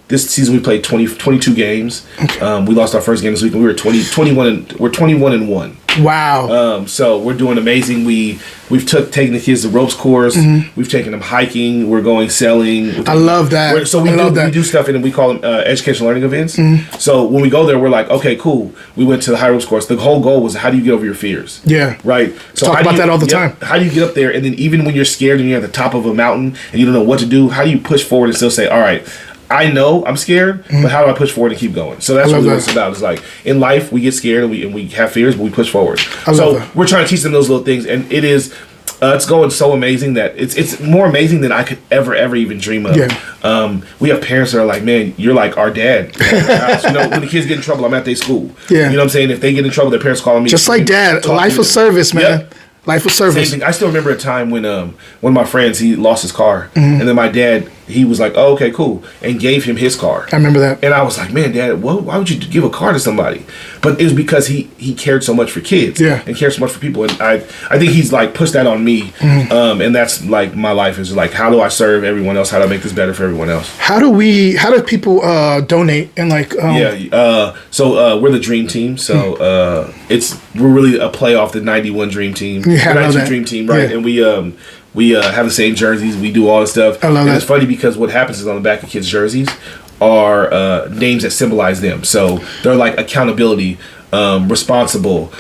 This season we played 22 games. Okay. We lost our first game this week, and we were 21-1.
Wow.
So we're doing amazing. We've taken the kids to ropes course. We've taken them hiking. We're going sailing.
I love that.
So we do stuff, and we call them educational learning events. So when we go there, we're like, okay, cool. We went to the high ropes course. The whole goal was, how do you get over your fears?
Yeah.
Right. So
talk about that all the time.
How do you get up there, and then even when you're scared and you're at the top of a mountain and you don't know what to do, how do you push forward and still say, all right, I know I'm scared, but how do I push forward and keep going? So that's what it's about. It's like, in life, we get scared and we have fears, but we push forward. So we're trying to teach them those little things, and it is, it's going so amazing that it's more amazing than I could ever even dream of. Yeah. We have parents that are like, man, you're like our dad. When the kids get in trouble, I'm at their school.
Yeah.
You know what I'm saying? If they get in trouble, their parents calling me.
Just like dad, a life of service, man.
Yep.
Life of service.
Same thing. I still remember a time when one of my friends, he lost his car, and then my dad, he was like, "Oh, okay, cool," and gave him his car.
I remember that.
And I was like, "Man, Dad, why would you give a car to somebody?" But it was because he cared so much for kids,
and
cared so much for people, and I think he's like pushed that on me, and that's like my life is like, how do I serve everyone else? How do I make this better for everyone else?
How do people donate and like?
So we're the Dream Team. So we're really a play off the '91 Dream Team, the '92 Dream Team, right? Yeah. And we have the same jerseys. We do all the stuff.
I love that.
It's funny because what happens is on the back of kids' jerseys are names that symbolize them. So they're like accountability, responsible.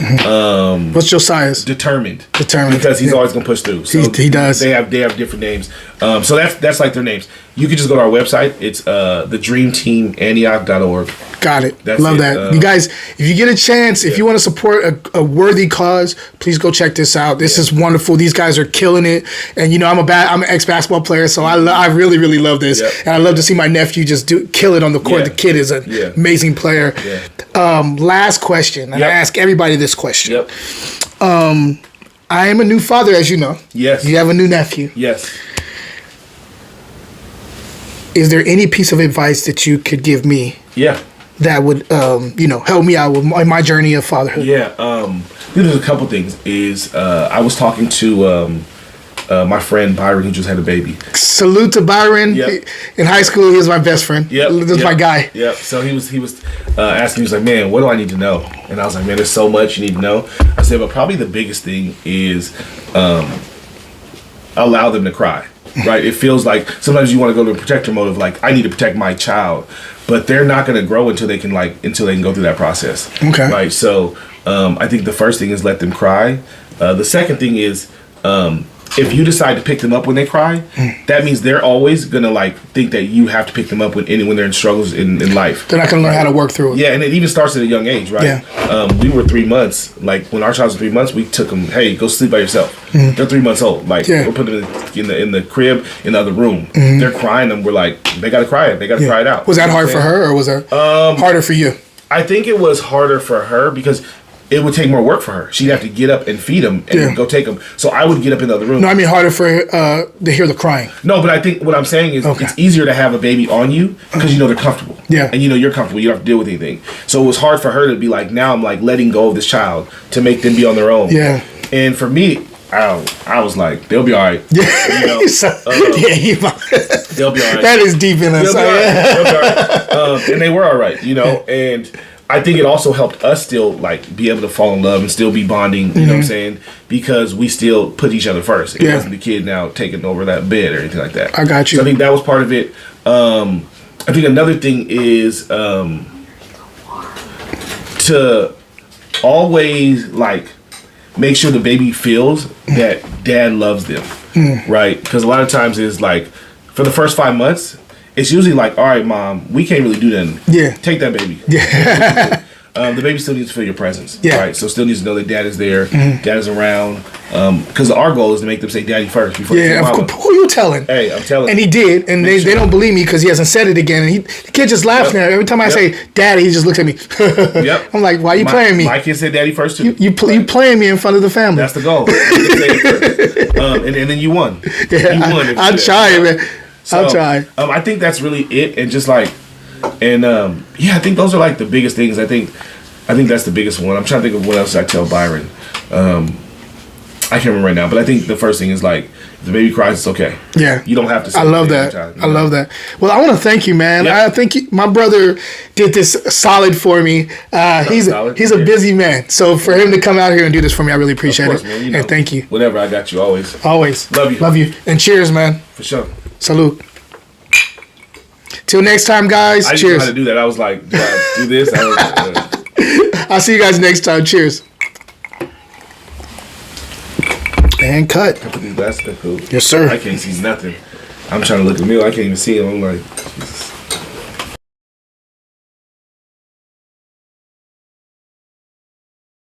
What's Josiah's?
Determined.
Determined.
Because he's always gonna push through. So
he does.
They have different names. So that's like their names. You can just go to our website. It's thedreamteamantioch.org.
Got it.
That's
Love
it.
that. You guys, if you get a chance, if you want to support a worthy cause, please go check this out. This is wonderful. These guys are killing it. And I'm an ex-basketball player, so I really, really love this. Yep. And I love to see my nephew just kill it on the court. Yeah. The kid is an amazing player. Yeah. Last question. And I ask everybody this question.
Yep.
I am a new father, as you know.
Yes.
You have a new nephew.
Yes.
Is there any piece of advice that you could give me?
Yeah.
That would, help me out with my journey of fatherhood.
Yeah. There's a couple things. I was talking to my friend Byron, who just had a baby.
Salute to Byron.
Yep.
In high school, he was my best friend.
Yep.
This was my guy.
Yep. So he was asking. He was like, "Man, what do I need to know?" And I was like, "Man, there's so much you need to know." I said, "But probably the biggest thing is allow them to cry." Right? It feels like sometimes you want to go to a protector mode of like, I need to protect my child, but they're not going to grow until they can go through that process.
Okay.
Right. So I think the first thing is let them cry. The second thing is if you decide to pick them up when they cry, that means they're always gonna like think that you have to pick them up when they're in struggles in life.
They're not gonna learn how to work through it.
Yeah, and it even starts at a young age, right?
Yeah.
We were 3 months. Like when our child was 3 months, we took them. Hey, go sleep by yourself. They're 3 months old. Like we'll put them in the crib in the other room. They're crying, and we're like, they gotta cry it. They gotta cry it out.
Was that hard for her, or was that harder for you?
I think it was harder for her because it would take more work for her. She'd have to get up and feed them and go take them. So I would get up in the other room.
No, I mean harder for her to hear the crying.
No, but I think what I'm saying is it's easier to have a baby on you because you know they're comfortable.
Yeah.
And you know you're comfortable. You don't have to deal with anything. So it was hard for her to be like, now I'm like letting go of this child to make them be on their own.
Yeah.
And for me, I was like, they'll be all right.
Yeah.
You know, they'll be all right.
That is deep in us.
They'll be all right. They'll be all right. And they were all right, you know, and I think it also helped us still like be able to fall in love and still be bonding, you know what I'm saying? Because we still put each other first. It wasn't the kid now taking over that bed or anything like that.
I got you.
So I think that was part of it. I think another thing is to always like make sure the baby feels that dad loves them, right? Because a lot of times it's like for the first 5 months, it's usually like, all right, mom, we can't really do nothing.
Yeah.
Take that baby.
Yeah.
The baby still needs to feel your presence.
Yeah.
Right. So still needs to know that dad is there, dad is around. Because our goal is to make them say daddy first before they say mama.
Who you telling?
Hey, I'm telling.
And he did, and they don't believe me because he hasn't said it again. And the kid just laughs now. Every time I say daddy, he just looks at me. I'm like, why are you playing me?
My kid said daddy first too.
You playing me in front of the family.
That's the goal. And then you won.
Yeah,
you won.
I'll try, man.
So,
I'll try.
I think that's really it, and just like, and I think those are like the biggest things. I think that's the biggest one. I'm trying to think of what else I tell Byron. I can't remember right now, but I think the first thing is like, if the baby cries, it's okay.
Yeah,
you don't have to. Say
I love that. I love that. Well, I want to thank you, man.
Yeah.
I think my brother did this solid for me. He's a busy man, so for him to come out here and do this for me, I really appreciate it. Man,
know,
and thank you.
Whatever, I got you always.
Always.
Love you,
and cheers, man.
For sure.
Salute. Till next time, guys.
I didn't
cheers.
know how to do that. I was like, do I do this?
I'll see you guys next time. Cheers. And cut.
I put these glasses. Cool.
Yes, sir.
I can't see nothing. I'm trying to look at me. I can't even see him. I'm like, Jesus.